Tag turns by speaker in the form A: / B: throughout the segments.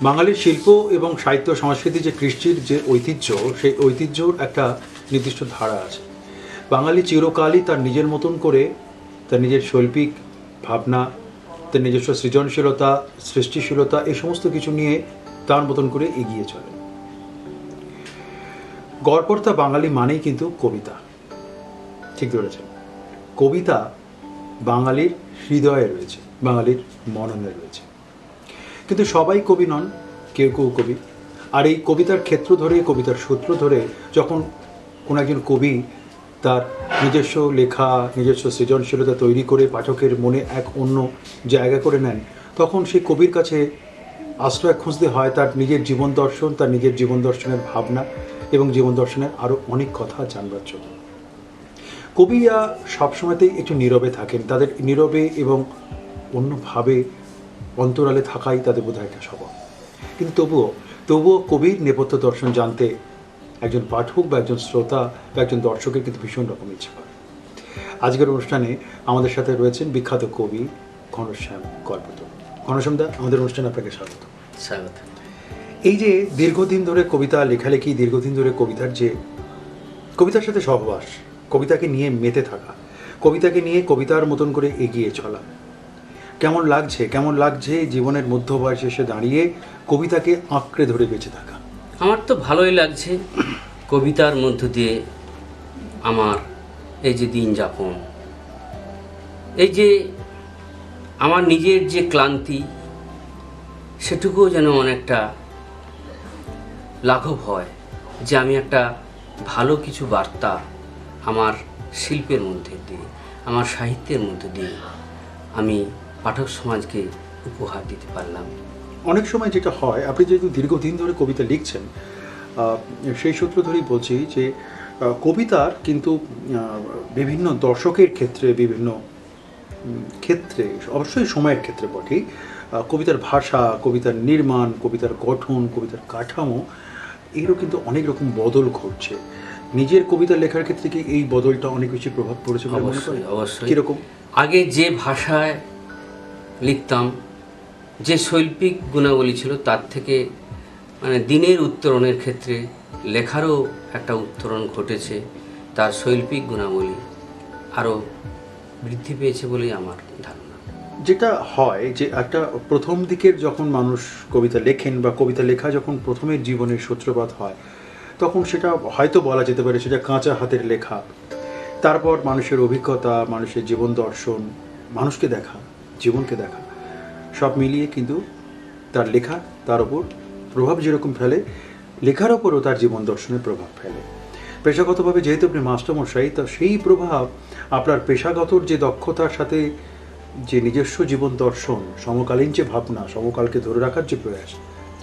A: বাঙালির শিল্প এবং সাহিত্য সংস্কৃতি যে কৃষ্টির যে ঐতিহ্য, সেই ঐতিহ্যর একটা নির্দিষ্ট ধারা আছে। বাঙালি চিরকালই তার নিজের মতন করে তার নিজের শৈল্পিক ভাবনা, তার নিজস্ব সৃজনশীলতা, সৃষ্টিশীলতা এই সমস্ত কিছু নিয়ে তার মতন করে এগিয়ে চলে। গড়পড়তা বাঙালি মানেই কিন্তু কবিতা, ঠিক ধরেছেন। কবিতা বাঙালির হৃদয়ে রয়েছে, বাঙালির মননে রয়েছে। কিন্তু সবাই কবি নন, কেউ কেউ কবি। আর এই কবিতার ক্ষেত্র ধরে, কবিতার সূত্র ধরে যখন কোনো একজন কবি তার নিজস্ব লেখা, নিজস্ব সৃজনশীলতা তৈরি করে পাঠকের মনে এক অন্য জায়গা করে নেন, তখন সেই কবির কাছে আশ্রয় খুঁজতে হয় তার নিজের জীবন দর্শন, তার নিজের জীবন দর্শনের ভাবনা এবং জীবন দর্শনের আরও অনেক কথা জানবার জন্য। কবিরা সবসময়তেই একটু নীরবে থাকেন, তাদের নীরবে এবং অন্যভাবে অন্তরালে থাকাই তাদের বোধহয় একটা স্বভাব। কিন্তু তবুও কবির নেপথ্য দর্শন জানতে একজন পাঠক বা একজন শ্রোতা বা একজন দর্শকের কিন্তু ভীষণ রকম ইচ্ছা করে। আজকের অনুষ্ঠানে আমাদের সাথে রয়েছেন বিখ্যাত কবি ঘনশ্যাম কল্পতরু। ঘনশ্যামদা, আমাদের অনুষ্ঠানে আপনাকে স্বাগত।
B: স্বাগত।
A: এই যে দীর্ঘদিন ধরে কবিতা লেখালেখি, দীর্ঘদিন ধরে কবিতার সাথে সহবাস, কবিতাকে নিয়ে মেতে থাকা, কবিতাকে নিয়ে কবিতার মতন করে এগিয়ে চলা, কেমন লাগছে জীবনের মধ্যবয়সে এসে দাঁড়িয়ে কবিতাকে আঁকড়ে ধরে বেঁচে থাকা?
B: আমার তো ভালোই লাগছে। কবিতার মধ্য দিয়ে আমার এই যে দিন যাপন, এই যে আমার নিজের যে ক্লান্তি, সেটুকুও যেন অনেকটা লাঘব হয় যে আমি একটা ভালো কিছু বার্তা আমার শিল্পের মধ্যে দিয়ে, আমার সাহিত্যের মধ্যে দিয়ে আমি পাঠক সমাজকে উপহার দিতে পারলাম।
A: অনেক সময় যেটা হয়, আপনি যেহেতু দীর্ঘদিন ধরে কবিতা লিখছেন, সেই সূত্র ধরেই বলছি যে কবিতার কিন্তু বিভিন্ন দর্শকের ক্ষেত্রে, বিভিন্ন ক্ষেত্রে, অবশ্যই সময়ের ক্ষেত্রে বটেই, কবিতার ভাষা, কবিতার নির্মাণ, কবিতার গঠন, কবিতার কাঠামো, এরও কিন্তু অনেক রকম বদল ঘটছে। নিজের কবিতা লেখার ক্ষেত্রে কি এই বদলটা অনেক বেশি প্রভাব পড়েছে?
B: অবশ্যই।
A: কীরকম?
B: আগে যে ভাষায় লিখতাম, যে শৈল্পিক গুণাবলী ছিল, তার থেকে মানে দিনের উত্তরণের ক্ষেত্রে লেখারও একটা উত্তরণ ঘটেছে। তার শৈল্পিক গুণাবলী আরও বৃদ্ধি পেয়েছে বলেই আমার ধারণা।
A: যেটা হয় যে একটা প্রথম দিকের যখন মানুষ কবিতা লেখেন বা কবিতা লেখা যখন প্রথমের জীবনের সূত্রপাত হয়, তখন সেটা হয়তো বলা যেতে পারে সেটা কাঁচা হাতের লেখা। তারপর মানুষের অভিজ্ঞতা, মানুষের জীবন দর্শন, মানুষকে দেখা, জীবনকে দেখা, সব মিলিয়ে কিন্তু তার লেখা তার ওপর প্রভাব যেরকম ফেলে, লেখার ওপরও তার জীবন দর্শনের প্রভাব ফেলে। পেশাগতভাবে যেহেতু আপনি মাস্টারমশাই, তা সেই প্রভাব আপনার পেশাগতর যে দক্ষতার সাথে যে নিজস্ব জীবন দর্শন, সমকালীন যে ভাবনা, সমকালকে ধরে রাখার যে প্রয়াস,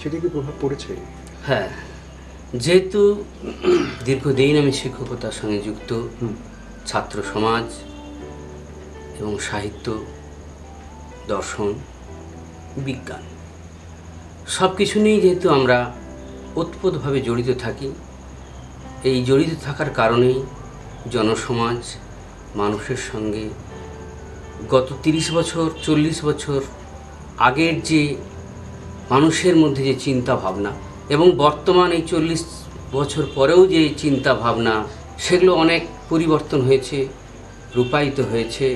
A: সেটা কি প্রভাব পড়েছে?
B: হ্যাঁ, যেহেতু দীর্ঘদিন আমি শিক্ষকতার সঙ্গে যুক্ত, ছাত্র সমাজ এবং সাহিত্য, দর্শন, বিজ্ঞান সব কিছু নিয়েই যেহেতু আমরা ওতপ্রোতভাবে জড়িত থাকি, এই জড়িত থাকার কারণেই জনসমাজ মানুষের সঙ্গে গত 30 বছর 40 বছর আগের যে মানুষের মধ্যে যে চিন্তা ভাবনা এবং বর্তমান এই 40 বছর পরেও যে চিন্তা ভাবনা, সেগুলো অনেক পরিবর্তন হয়েছে, রূপায়িত হয়েছে,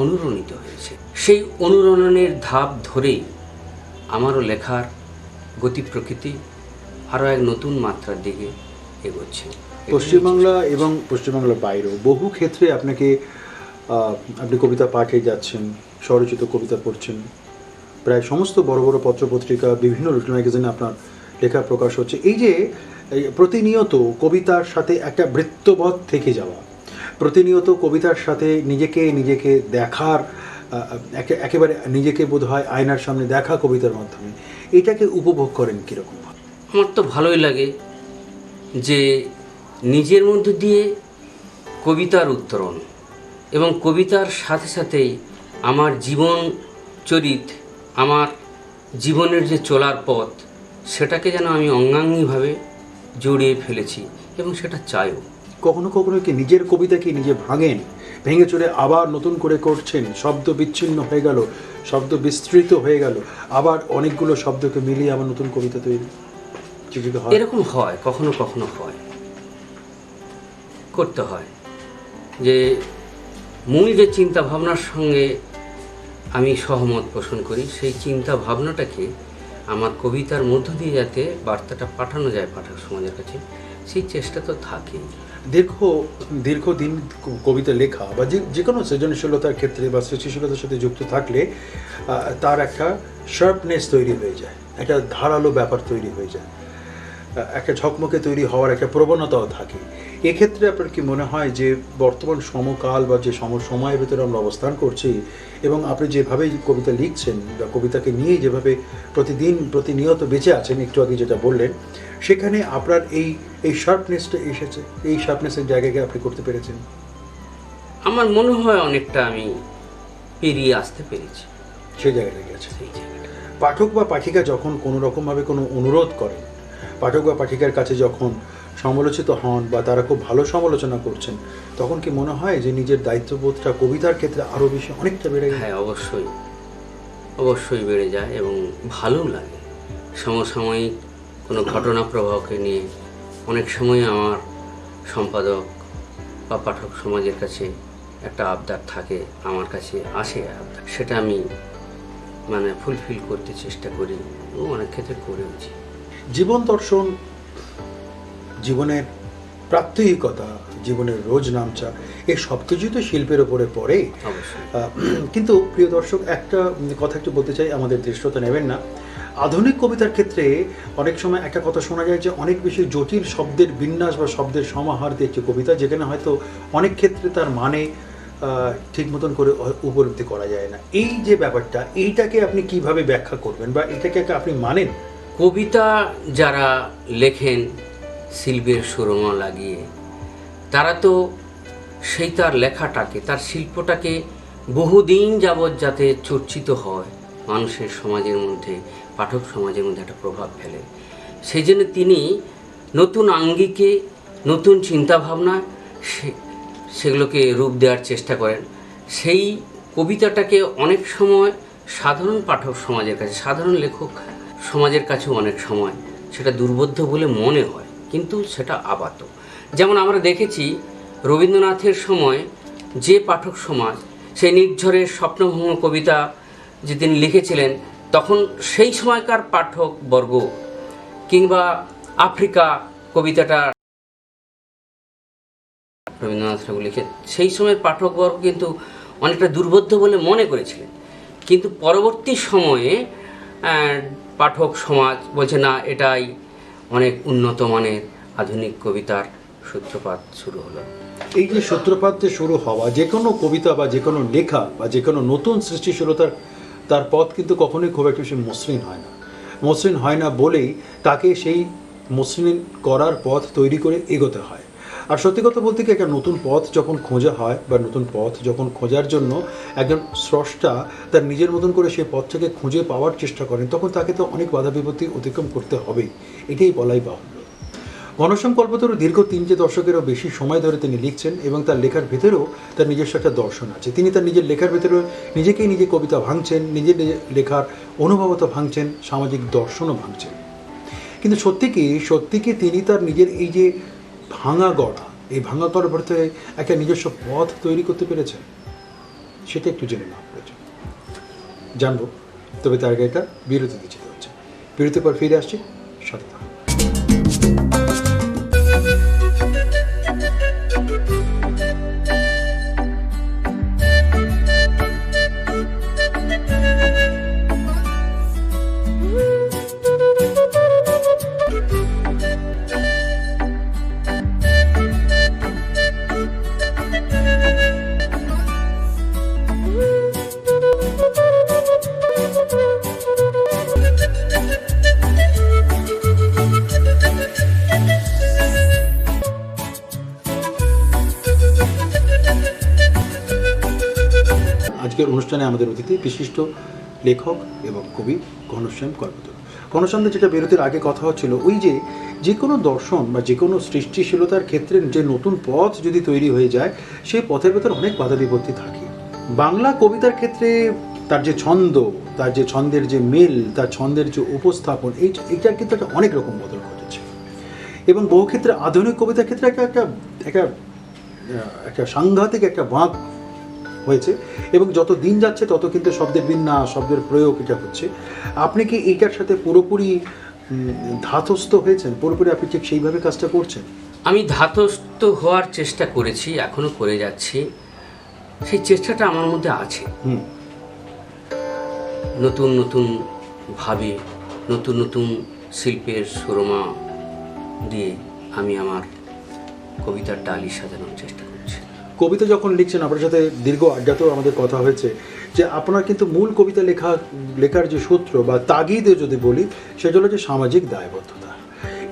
B: অনুরণিত হয়েছে। সেই অনুরণনের ধাপ ধরেই আমারও লেখার গতি প্রকৃতি আরও এক নতুন মাত্রার দিকে এগোচ্ছে।
A: পশ্চিমবাংলা এবং পশ্চিমবাংলার বাইরেও বহু ক্ষেত্রে আপনি কবিতা পাঠে যাচ্ছেন, স্বরচিত কবিতা পড়ছেন, প্রায় সমস্ত বড় বড় পত্রপত্রিকা, বিভিন্ন লিটল ম্যাগাজিনে আপনার লেখা প্রকাশ হচ্ছে। এই যে প্রতিনিয়ত কবিতার সাথে একটা বৃত্তবৎ থেকে যাওয়া, প্রতিনিয়ত কবিতার সাথে নিজেকে দেখার, একেবারে নিজেকে বোধ হয় আয়নার সামনে দেখা কবিতার মাধ্যমে, এটাকে উপভোগ করেন কীরকম?
B: আমার তো ভালোই লাগে যে নিজের মধ্য দিয়ে কবিতার উত্তরণ এবং কবিতার সাথে সাথেই আমার জীবন চরিত, আমার জীবনের যে চলার পথ, সেটাকে যেন আমি অঙ্গাঙ্গিভাবে জড়িয়ে ফেলেছি এবং সেটা চাইও।
A: কখনো কখনো কি নিজের কবিতাকে নিজে ভাঙেন, ভেঙে চড়ে আবার নতুন করে করছেন, শব্দ বিচ্ছিন্ন হয়ে গেল, শব্দ বিস্তৃত হয়ে গেল, আবার অনেকগুলো শব্দকে মিলিয়ে আবার নতুন কবিতা তৈরি যদি হয়?
B: এরকম হয়, কখনো কখনো হয়, করতে হয়। যে মূল যে চিন্তা ভাবনার সঙ্গে আমি সহমত পোষণ করি, সেই চিন্তা ভাবনাটাকে আমার কবিতার মধ্য দিয়ে যাতে বার্তাটা পাঠানো যায় পাঠক সমাজের কাছে, সেই চেষ্টা তো থাকেই।
A: দীর্ঘদিন কবিতা লেখা বা যে কোনো সৃজনশীলতার ক্ষেত্রে বা সৃষ্টিশীলতার সাথে যুক্ত থাকলে তার একটা শার্পনেস তৈরি হয়ে যায়, একটা ধারালো ব্যাপার তৈরি হয়ে যায়, একটা ঝকমকে তৈরি হওয়ার একটা প্রবণতাও থাকে। এক্ষেত্রে আপনার কি মনে হয় যে বর্তমান সমকাল বা যে সময়ের ভেতরে আমরা অবস্থান করছি এবং আপনি যেভাবে কবিতা লিখছেন বা কবিতাকে নিয়ে যেভাবে প্রতিনিয়ত বেঁচে আছেন, একটু আগে যেটা বললেন, সেখানে আপনার এই শার্পনেসটা এসেছে, এই শার্পনেসের জায়গাকে আপনি করতে পেরেছেন?
B: আমার মনে হয় অনেকটা আমি পেরিয়ে আসতে পেরেছি
A: সেই জায়গাটা গেছে।
B: সেই জায়গাটা।
A: পাঠক বা পাঠিকা যখন কোনো রকমভাবে কোনো অনুরোধ করেন, পাঠক বা পাঠিকার কাছে যখন সমালোচিত হন বা তারা খুব ভালো সমালোচনা করছেন, তখন কি মনে হয় যে নিজের দায়িত্ববোধটা কবিতার ক্ষেত্রে আরও বেশি অনেকটা বেড়ে যায়?
B: হ্যাঁ, অবশ্যই অবশ্যই বেড়ে যায় এবং ভালোও লাগে। সমসাময়িক কোনো ঘটনা প্রবাহকে নিয়ে অনেক সময় আমার সম্পাদক বা পাঠক সমাজের কাছে একটা আবদার থাকে, আমার কাছে আসে আবদার, সেটা আমি ফুলফিল করতে চেষ্টা করি এবং অনেক ক্ষেত্রে করেওছি।
A: জীবন দর্শন, জীবনের প্রাত্যহিকতা, জীবনের রোজ নামচা, এই সব কিছুই তো শিল্পের ওপরে পড়ে।
B: অবশ্যই।
A: কিন্তু প্রিয় দর্শক, একটা কথা একটু বলতে চাই, আমাদের দৃশ্যতা নেবেন না। আধুনিক কবিতার ক্ষেত্রে অনেক সময় একটা কথা শোনা যায় যে অনেক বেশি জটিল শব্দের বিন্যাস বা শব্দের সমাহার দিয়ে একটি কবিতা, যেখানে হয়তো অনেক ক্ষেত্রে তার মানে ঠিক মতন করে উপলব্ধি করা যায় না। এই যে ব্যাপারটা, এইটাকে আপনি কিভাবে ব্যাখ্যা করবেন বা এটাকে আপনি মানেন?
B: কবিতা যারা লেখেন শিল্পের সুরমা লাগিয়ে, তারা তো সেই তার লেখাটাকে, তার শিল্পটাকে বহুদিন যাবৎ যাতে চর্চিত হয় মানুষের সমাজের মধ্যে, পাঠক সমাজের মধ্যে একটা প্রভাব ফেলে, সেই জন্য তিনি নতুন আঙ্গিকে, নতুন চিন্তাভাবনা সেগুলোকে রূপ দেওয়ার চেষ্টা করেন। সেই কবিতাটাকে অনেক সময় সাধারণ পাঠক সমাজের কাছে, সাধারণ লেখক সমাজের কাছেও অনেক সময় সেটা দুর্বোধ্য বলে মনে হয়, কিন্তু সেটা আপাত। যেমন আমরা দেখেছি রবীন্দ্রনাথের সময় যে পাঠক সমাজ সেই নির্ঝরের স্বপ্নভঙ্গ কবিতা যে তিনি লিখেছিলেন, তখন সেই সময়কার পাঠক বর্গ, কিংবা আফ্রিকা কবিতাটা রবীন্দ্রনাথ ঠাকুর লিখে, সেই সময়ের পাঠকবর্গ কিন্তু অনেকটা দুর্বোধ্য বলে মনে করেছিলেন। কিন্তু পরবর্তী সময়ে পাঠক সমাজ বলছে না, এটাই অনেক উন্নত মানের আধুনিক কবিতার সূত্রপাত শুরু হলো।
A: এই যে সূত্রপাত শুরু হওয়া যে কোনো কবিতা বা যে কোনো লেখা বা যে কোনো নতুন সৃষ্টিশীলতার, তার পথ কিন্তু কখনোই খুব একটা বেশি মসৃণ হয় না। মসৃণ হয় না বলেই তাকে সেই মসৃণ করার পথ তৈরি করে এগোতে হয়। আর সত্যি কথা বলতে কি, একটা নতুন পথ যখন খোঁজা হয় বা নতুন পথ যখন খোঁজার জন্য একজন স্রষ্টা তার নিজের মতন করে সেই পথটাকে খুঁজে পাওয়ার চেষ্টা করেন, তখন তাকে তো অনেক বাধা বিপত্তি অতিক্রম করতে হবেই, এটাই বলাই বাহুল্য। ঘনশ্যাম কল্পতরু দীর্ঘ 3 দশকেরও বেশি সময় ধরে তিনি লিখছেন এবং তার লেখার ভেতরেও তার নিজস্ব একটা দর্শন আছে। তিনি তার নিজের লেখার ভেতরে নিজেকেই নিজে কবিতা ভাঙছেন, নিজের লেখার অনুভবতা ভাঙছেন, সামাজিক দর্শনও ভাঙছেন। কিন্তু সত্যি কি তিনি তার নিজের এই যে ভাঙা গড়া, এই ভাঙা গড়ার ভেতরে একটা নিজস্ব পথ তৈরি করতে পেরেছেন? সেটা একটু জেনে নেওয়া প্রয়োজন, জানবো। তবে তার আগে একটা বিরতি দিতে হচ্ছে। বিরতির পর ফিরে আসছি, সাথে থাকুন। আজকের অনুষ্ঠানে আমাদের অতিথি বিশিষ্ট লেখক এবং কবি ঘনশ্যাম কল্পতরু। ঘনশ্যামদের যেটা বিরতির আগে কথা হচ্ছিল, ওই যে কোনো দর্শন বা যে কোনো সৃষ্টিশীলতার ক্ষেত্রে যে নতুন পথ যদি তৈরি হয়ে যায়, সেই পথের ভেতর অনেক বাধা বিপত্তি থাকে। বাংলা কবিতার ক্ষেত্রে তার যে ছন্দ, তার যে ছন্দের যে মেল, তার ছন্দের যে উপস্থাপন, এইটার কিন্তু একটা অনেক রকম বদল ঘটেছে। এবং বহু ক্ষেত্রে আধুনিক কবিতার ক্ষেত্রে একটা সাংঘাতিক একটা বাঁক হয়েছে, এবং যত দিন যাচ্ছে তত কিন্তু শব্দের বিন্যাস, শব্দের প্রয়োগ এটা হচ্ছে। আপনি কি এইটার সাথে পুরোপুরি ধাতস্থ হয়েছেন? পুরোপুরি আপনি ঠিক সেইভাবে কাজটা করছেন?
B: আমি ধাতস্থ হওয়ার চেষ্টা করেছি, এখনো করে যাচ্ছি। সেই চেষ্টাটা আমার মধ্যে আছে। নতুন নতুন ভাবে, নতুন নতুন শিল্পের সুরমা দিয়ে আমি আমার কবিতার ডালি সাজানোর চেষ্টা করছি।
A: কবিতা যখন লিখছেন, আপনার সাথে দীর্ঘ আড্ডাতেও আমাদের কথা হয়েছে যে আপনার কিন্তু মূল কবিতা লেখার যে সূত্র বা তাগিদে যদি বলি, সেটা হলো যে সামাজিক দায়বদ্ধতা।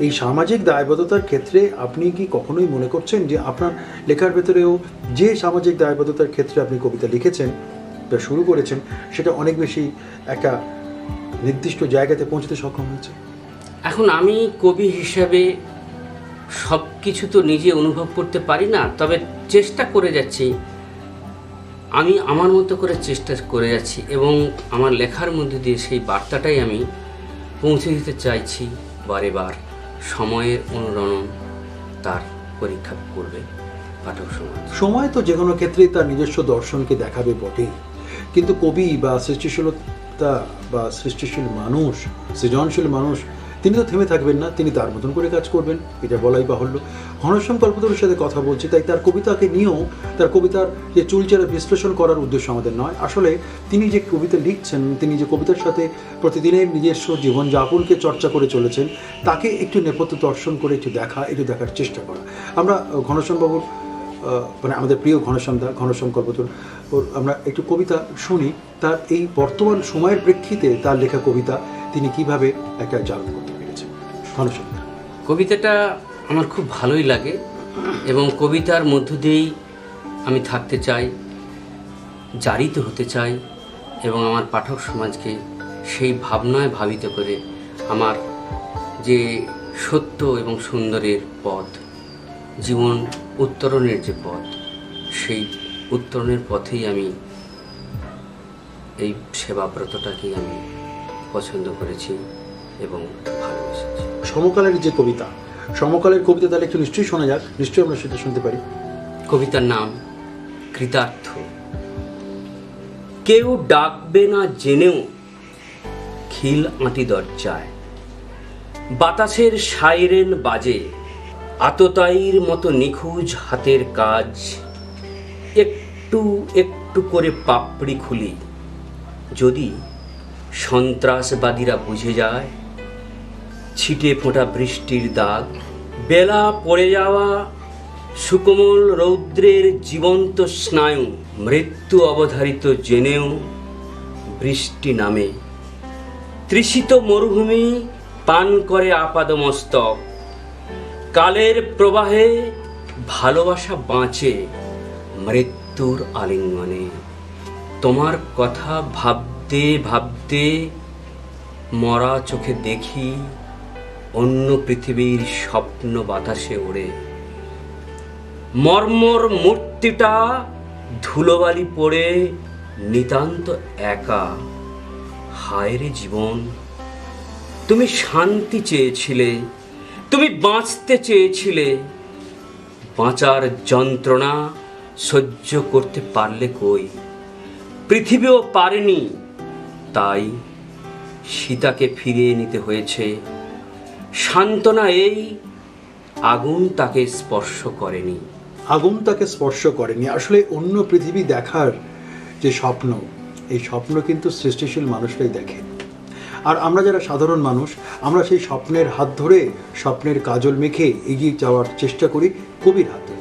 A: এই সামাজিক দায়বদ্ধতার ক্ষেত্রে আপনি কি কখনোই মনে করছেন যে আপনার লেখার ভেতরেও যে সামাজিক দায়বদ্ধতার ক্ষেত্রে আপনি কবিতা লিখেছেন বা শুরু করেছেন, সেটা অনেক বেশি একটা নির্দিষ্ট জায়গাতে পৌঁছতে সক্ষম হয়েছে?
B: এখন আমি কবি হিসাবে সব কিছু তো নিজে অনুভব করতে পারি না, তবে চেষ্টা করে যাচ্ছি। আমি আমার মতো করে চেষ্টা করে যাচ্ছি এবং আমার লেখার মধ্যে দিয়ে সেই বার্তাটাই আমি পৌঁছে দিতে চাইছি বারে বার। সময়ের অনুরণন তার পরীক্ষা করবে পাঠক সমাজ।
A: সময় তো যে কোনো ক্ষেত্রেই তার নিজস্ব দর্শনকে দেখাবে বটেই, কিন্তু কবি বা সৃষ্টিশীলতা বা সৃষ্টিশীল মানুষ, সৃজনশীল মানুষ, তিনি তো থেমে থাকবেন না, তিনি তার মতন করে কাজ করবেন, এটা বলাই বাহুল্য। ঘনশ্যাম কল্পতরুর সাথে কথা বলছি, তাই তার কবিতাকে নিয়েও, তার কবিতার যে চুলচেরা বিশ্লেষণ করার উদ্দেশ্য আমাদের নয়। আসলে তিনি যে কবিতা লিখছেন, তিনি যে কবিতার সাথে প্রতিদিনের নিজস্ব জীবনযাপনকে চর্চা করে চলেছেন, তাকে একটু নেপথ্য দর্শন করে একটু দেখার চেষ্টা করা। আমরা ঘনশ্যামবাবুর মানে আমাদের প্রিয় ঘনশ্যাম কল্পতরু, আমরা একটু কবিতা শুনি, তার এই বর্তমান সময়ের প্রেক্ষিতে তার লেখা কবিতা তিনি কিভাবে একটা জাগরণ করতে পেরেছেন। ঘনশ্যাম,
B: কবিতাটা আমার খুব ভালোই লাগে এবং কবিতার মধ্য দিয়েই আমি থাকতে চাই, জারিত হতে চাই এবং আমার পাঠক সমাজকে সেই ভাবনায় ভাবিত করে আমার যে সত্য এবং সুন্দরের পথ, জীবন উত্তরণের যে পথ, সেই উত্তরণের পথেই আমি এই সেবাব্রতটাকেই আমি পছন্দ করেছি এবং ভালোবেসেছি।
A: সমকালের যে কবিতা, সমকালের কবিতা তাহলে একটু নিশ্চয়ই শোনা যাক, নিশ্চয়ই আমরা সেটা শুনতে পারি।
B: কবিতার নাম কৃতার্থ। কেউ ডাকবে না জেনেও খিল আঁটি দরজায়, বাতাসের সাইরেন বাজে, আততায়ীর মতো নিখুঁজ হাতের কাজ, একটু একটু করে পাপড়ি খুলি, যদি সন্ত্রাসবাদীরা বুঝে যায়, ছিটে ফোঁটা বৃষ্টির দাগ, বেলা পড়ে যাওয়া সুকোমল রৌদ্রের জীবন্ত স্নায়ু, মৃত্যু অবধারিত জেনেও বৃষ্টি নামে, তৃষিত মরুভূমি পান করে আপাদমস্তক, কালের প্রবাহে ভালোবাসা বাঁচে মৃত্যুর আলিঙ্গনে। তোমার কথা ভাবতে ভাবতে মরা চোখে দেখি অন্য পৃথিবীর স্বপ্ন বাতাসে ওড়ে, মর্মর মূর্তিটা ধুলোবালি পড়ে নিতান্ত একা। হায় রে জীবন, তুমি শান্তি চেয়েছিলে, তুমি বাঁচতে চেয়েছিলে, বাঁচার যন্ত্রণা সহ্য করতে পারলে কই, পৃথিবীও পারেনি, তাই সীতাকে ফিরিয়ে নিতে হয়েছে। সান্ত্বনা এই, আগুন তাকে স্পর্শ করেনি।
A: আগুন তাকে স্পর্শ করেনি। আসলে অন্য পৃথিবী দেখার যে স্বপ্ন, এই স্বপ্ন কিন্তু সৃষ্টিশীল মানুষরাই দেখে। আর আমরা যারা সাধারণ মানুষ, আমরা সেই স্বপ্নের হাত ধরে, স্বপ্নের কাজল মেখে এগিয়ে যাওয়ার চেষ্টা করি কবির হাতে,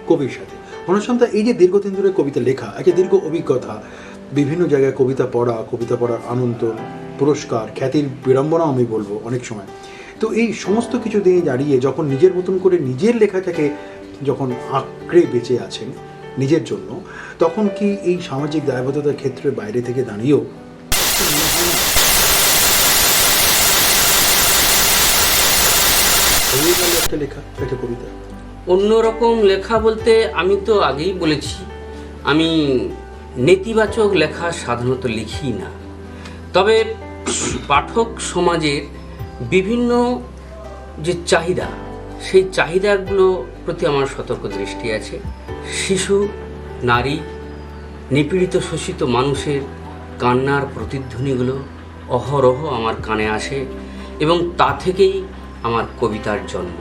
A: কবির সাথে। ঘনশ্যামদা, এই যে দীর্ঘদিন ধরে কবিতা লেখা, একটা দীর্ঘ অভিজ্ঞতা, বিভিন্ন জায়গায় কবিতা পড়ার আনন্দ, পুরস্কার, খ্যাতির বিড়ম্বনাও আমি বলবো অনেক সময়। তো এই সমস্ত কিছু দিয়ে দাঁড়িয়ে যখন নিজের মতন করে নিজের লেখাটাকে যখন আঁকড়ে বেঁচে আছেন নিজের জন্য, তখন কি এই সামাজিক দায়বদ্ধতার ক্ষেত্রে বাইরে থেকে দাঁড়িয়েও হয়ে গেল একটা লেখা, একটা কবিতা?
B: অন্যরকম লেখা বলতে আমি তো আগেই বলেছি, আমি নেতিবাচক লেখা সাধারণত লিখি না। তবে পাঠক সমাজের বিভিন্ন যে চাহিদা, সেই চাহিদাগুলো প্রতি আমার সতর্ক দৃষ্টি আছে। শিশু, নারী, নিপীড়িত শোষিত মানুষের কান্নার প্রতিধ্বনিগুলো অহরহ আমার কানে আসে এবং তা থেকেই আমার কবিতার জন্ম।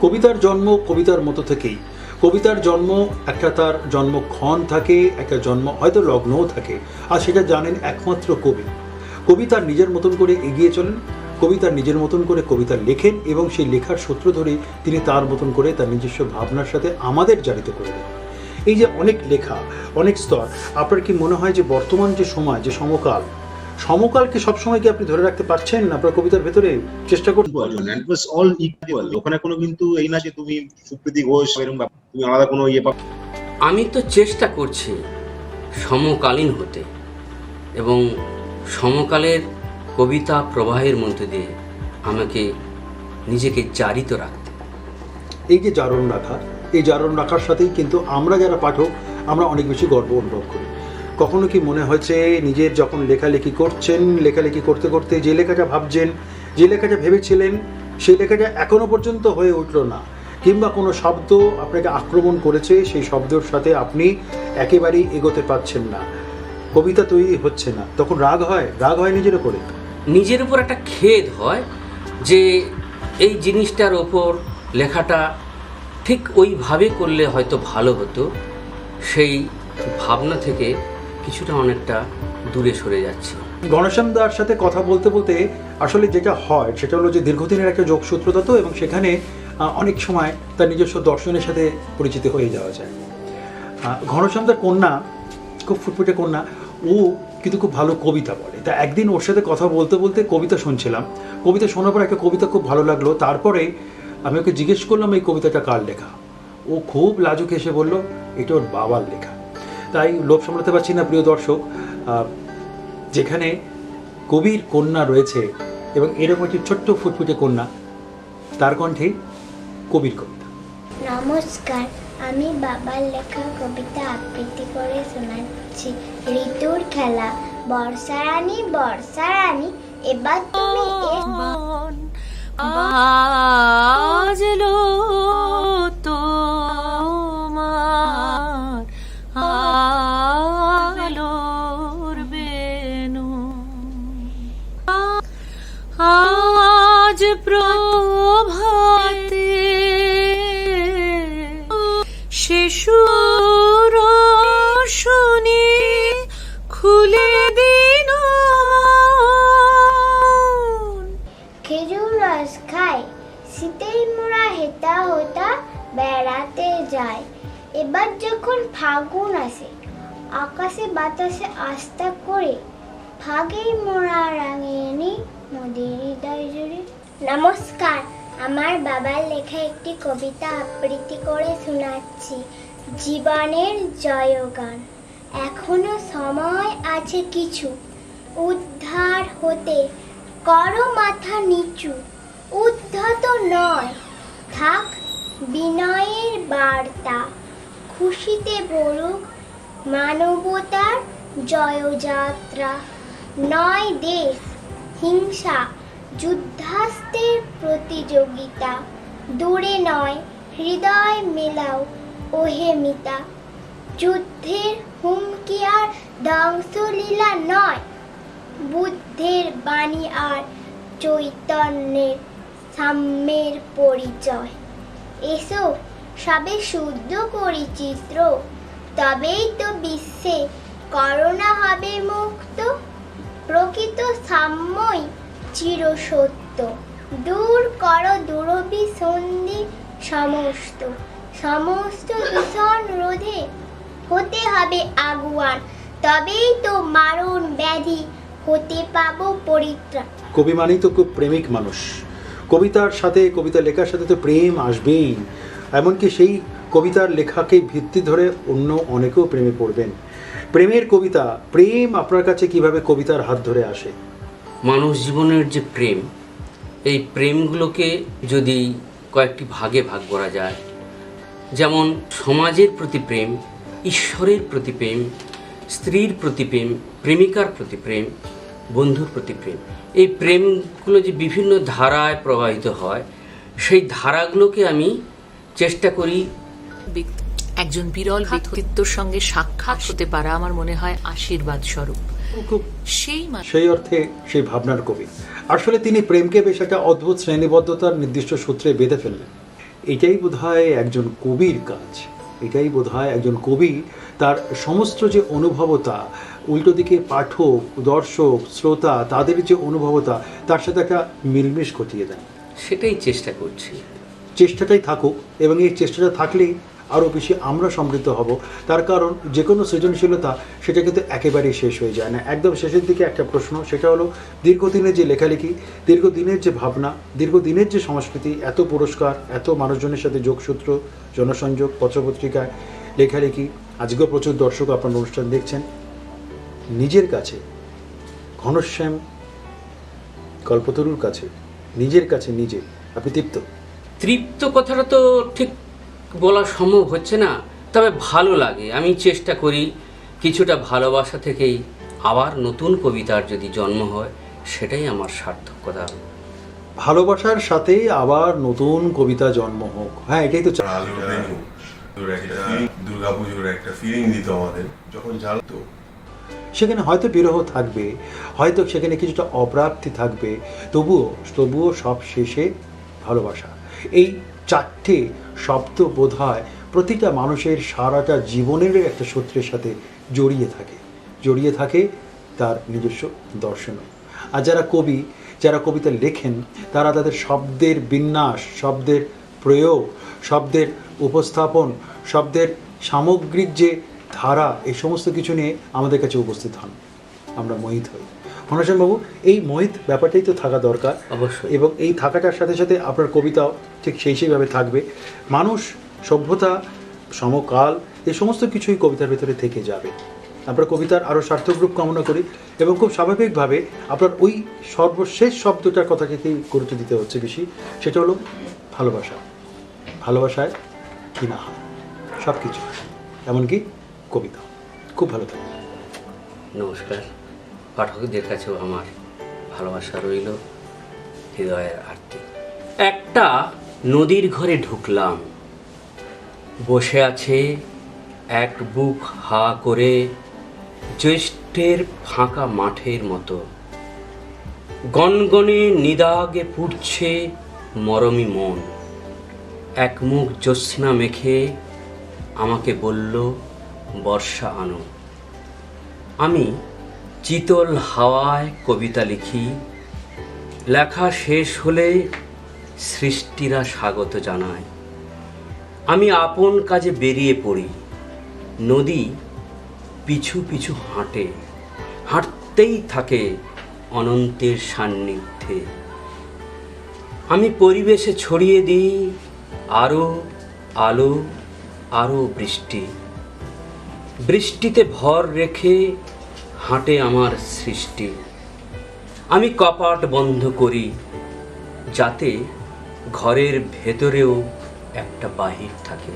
A: কবিতার জন্ম কবিতার মতো থেকেই। কবিতার জন্ম একটা তার জন্মক্ষণ থাকে, একটা জন্ম হয়তো লগ্নও থাকে, আর সেটা জানেন একমাত্র কবি। কবি তার নিজের মতন করে এগিয়ে চলেন, কবি তার নিজের মতন করে কবিতা লেখেন এবং সেই লেখার সূত্র ধরে তিনি তার মতন করে তার নিজস্ব ভাবনার সাথে আমাদের জারিত করে দেন। এই যে অনেক লেখা, অনেক স্তর, আপনার কি মনে হয় যে বর্তমান যে সময়, যে সমকালকে সবসময় কি আপনি ধরে রাখতে পারছেন আপনার কবিতার ভেতরে? চেষ্টা করতে
C: and it was all equal. ওখানে কোনো কিন্তু এই না যে তুমি সুপ্রীতি ঘোষ এরকম তুমি আলাদা কোনো ইয়ে পাবে।
B: আমি তো চেষ্টা করছি সমকালীন হতে এবং সমকালের কবিতা প্রবাহের মধ্যে দিয়ে আমাকে নিজেকে জারিত রাখতে।
A: এই যে জারণ রাখা, এই জারণ রাখার সাথেই কিন্তু আমরা যারা পাঠক, আমরা অনেক বেশি গর্ব অনুভব করি। কখনো কি মনে হয়েছে নিজের যখন লেখালেখি করছেন, লেখালেখি করতে করতে যে লেখাটা ভাবছেন, যে লেখাটা ভেবেছিলেন, সেই লেখাটা এখনো পর্যন্ত হয়ে উঠল না, কিংবা কোনো শব্দ আপনাকে আক্রমণ করেছে, সেই শব্দের সাথে আপনি একেবারেই এগোতে পারছেন না, কবিতা তৈরি হচ্ছে না, তখন রাগ হয় নিজের উপরে?
B: নিজের উপর একটা খেদ হয় যে এই জিনিসটার ওপর লেখাটা ঠিক ওইভাবে করলে হয়তো ভালো হতো। সেই ভাবনা থেকে কিছুটা অনেকটা দূরে সরে যাচ্ছে।
A: ঘনশ্যাম দার সাথে কথা বলতে বলতে আসলে যেটা হয় সেটা হলো যে দীর্ঘদিনের একটা যোগসূত্রতা তো, এবং সেখানে অনেক সময় তার নিজস্ব দর্শনের সাথে পরিচিত হয়ে যাওয়া যায়। ঘনশ্যাম দার কন্যা, খুব ফুটফুটে কন্যা, ও কিন্তু খুব ভালো কবিতা বলে। তা একদিন ওর সাথে কথা বলতে বলতে কবিতা শুনছিলাম, কবিতা শোনার পর একটা কবিতা খুব ভালো লাগলো। তারপরে আমি ওকে জিজ্ঞেস করলাম এই কবিতাটা কার লেখা। ও খুব লাজুক এসে বলল এটা ওর বাবার লেখা। তাই লোভ সামলাতে পারছি না প্রিয় দর্শক, যেখানে কবির কন্যা রয়েছে এবং এরকম একটি ছোট্ট ফুটফুটে কন্যা, তার কণ্ঠে কবির কবিতা।
D: নমস্কার, আমি বাবার লেখা কবিতা আবৃত্তি করে শোনাচ্ছি। ঋতুর খেলা, বর্ষা রানী বর্ষা রানী, এবার তুমি
E: বাজলো তোমার আলোর বেনু, আজ প্রভাতে শিশুর শুনি খুলে দিন।
D: খেজুর রস খায়, শীতের মোড়া হেতা হোতা বেড়াতে যায়। এবার যখন ফাগুন আসে, আকাশে বাতাসে আস্থা করে, ফাগের মোড়া রাঙিয়ে নি মোদের হৃদয় জুড়ে। নমস্কার, আমার বাবার লেখা একটি কবিতা আবৃত্তি করে শোনাচ্ছি। জীবনের জয়গান। এখনো সময় আছে কিছু, উদ্ধার হতে করো মাথা নিচু। উদ্ধত নয়, থাক বিনয়ের বার্তা, খুশিতে বলুক মানবতার জয়যাত্রা। নয় দেশ হিংসা, যুদ্ধাস্ত্রের প্রতিযোগিতা, দূরে নয় হৃদয় মেলাও ওহে মিতা। যুদ্ধের হুমকি আর ধ্বংসলীলা নয়, বুদ্ধের বাণী আর চৈতন্যের সাম্যের পরিচয়। এসো সবে শুদ্ধ করি চিত্র, তবেই তো বিশ্বে করোনা হবে মুক্ত। প্রকৃত সাম্যই চিরসত্য, দূর করো দুরভিসন্ধি সমস্ত। সমস্ত দূষণ রোধে হতে হবে আগুয়ান, তবেই তো মারণ ব্যাধি হতে পাবো পরিত্রাণ।
A: কবি মানেই তো খুব প্রেমিক মানুষ, কবিতার সাথে, কবিতা লেখার সাথে তো প্রেম আসবেই। এমনকি সেই কবিতার লেখাকে ভিত্তি ধরে অন্য অনেকেও প্রেমে পড়বেন। প্রেমের কবিতা, প্রেম আপনার কাছে কিভাবে কবিতার হাত ধরে আসে?
B: মানুষ জীবনের যে প্রেম, এই প্রেমগুলোকে যদি কয়েকটি ভাগে ভাগ করা যায়, যেমন সমাজের প্রতি প্রেম, ঈশ্বরের প্রতি প্রেম, স্ত্রীর প্রতি প্রেম, প্রেমিকার প্রতি প্রেম, বন্ধুর প্রতি প্রেম, এই প্রেমগুলো যে বিভিন্ন ধারায় প্রবাহিত হয়, সেই ধারাগুলোকে আমি চেষ্টা করি
E: একজন বিরল ব্যক্তিত্বর সঙ্গে সাক্ষাৎ হতে পারা আমার মনে হয় আশীর্বাদ স্বরূপ।
A: খুব
E: সেই
A: সেই অর্থে সেই ভাবনার কবি। আসলে তিনি প্রেমকে বেশ একটা অদ্ভুত শ্রেণীবদ্ধতার নির্দিষ্ট সূত্রে বেঁধে ফেললেন। এটাই বোধহয় একজন কবির কাজ, এটাই বোধহয় একজন কবি তার সমস্ত যে অনুভবতা, উল্টো দিকে পাঠক, দর্শক, শ্রোতা তাদের যে অনুভবতা তার সাথে একটা মিলমিশ ঘটিয়ে দেন।
B: সেটাই চেষ্টা করছি।
A: চেষ্টাটাই থাকুক, এবং এই চেষ্টাটা থাকলেই আরও বেশি আমরা সমৃদ্ধ হব। তার কারণ যে কোনো সৃজনশীলতা সেটা কিন্তু একেবারেই শেষ হয়ে যায় না। একদম শেষের দিকে একটা প্রশ্ন, সেটা হলো দীর্ঘদিনের যে লেখালেখি, দীর্ঘদিনের যে ভাবনা, দীর্ঘদিনের যে সংস্কৃতি, এত পুরস্কার, এত মানুষজনের সাথে যোগসূত্র, জনসংযোগ, পত্রপত্রিকায় লেখালেখি, আজকেও প্রচুর দর্শক আপনার অনুষ্ঠান দেখছেন, নিজের কাছে ঘনশ্যাম কল্পতরুর কাছে, নিজের কাছে নিজে আপনি
B: তৃপ্ত কথাটা তো ঠিক বলা সম্ভব হচ্ছে না, তবে ভালো লাগে। আমি চেষ্টা করি কিছুটা ভালোবাসা থেকেই আবার নতুন কবিতার যদি জন্ম হয়, সেটাই আমার সার্থকতা।
A: ভালোবাসার সাথে আবার নতুন কবিতা জন্ম হোক, হ্যাঁ এটাই তো চাই।
F: আলোর বেনু একটা দুর্গাপুজোর একটা ফিলিং দিত আমাদের যখন জানতো।
A: সেখানে হয়তো বিরহ থাকবে, হয়তো সেখানে কিছুটা অপ্রাপ্তি থাকবে, তবুও সব শেষে ভালোবাসা। এই চারটে শব্দ বোধহয় প্রতিটা মানুষের সারাটা জীবনের একটা সূত্রের সাথে জড়িয়ে থাকে তার নিজস্ব দর্শনও। আর যারা কবি, যারা কবিতা লেখেন, তারা তাদের শব্দের বিন্যাস, শব্দের প্রয়োগ, শব্দের উপস্থাপন, শব্দের সামগ্রিক যে ধারা, এই সমস্ত কিছু নিয়ে আমাদের কাছে উপস্থিত হন, আমরা মোহিত হই। ঘনশ্যামবাবু, এই মোহিত ব্যাপারটাই তো থাকা দরকার
B: অবশ্যই,
A: এবং এই থাকাটার সাথে সাথে আপনার কবিতাও ঠিক সেইভাবে থাকবে। মানুষ, সভ্যতা, সমকাল, এই সমস্ত কিছুই কবিতার ভেতরে থেকে যাবে। আপনার কবিতার আরও সার্থক রূপ কামনা করি, এবং খুব স্বাভাবিকভাবে আপনার ওই সর্বশেষ শব্দটার কথাকেই গুরুত্ব দিতে হচ্ছে বেশি, সেটা হলো ভালোবাসা। ভালোবাসায় কি না হয়, সব কিছু, এমনকি কবিতা। খুব ভালো থাকবে।
B: নমস্কার। পাঠকদের কাছেও আমার ভালোবাসা রইল, হৃদয়ের আরতি। একটা নদীর ঘরে ঢুকলাম, বসে আছে এক বুক হা করে জ্যৈষ্ঠের ফাঁকা মাঠের মতো। গনগনে নিদাগে পুড়ছে মরমি মন। এক মুখ জ্যোৎস্না মেখে আমাকে বলল, বর্ষা আনো। আমি চিতল হাওয়ায় কবিতা লিখি, লেখা শেষ হলে সৃষ্টিরা স্বাগত জানায়। আমি আপন কাজে বেরিয়ে পড়ি, নদী পিছু পিছু হাঁটতেই থাকে অনন্তের সান্নিধ্যে। আমি পরিবেশে ছড়িয়ে দিই আরো আলো, আরো বৃষ্টি। বৃষ্টিতে ভর রেখে হাঁটে আমার সৃষ্টি। আমি কপাট বন্ধ করি, যাতে ঘরের ভেতরেও একটা বাহির থাকে।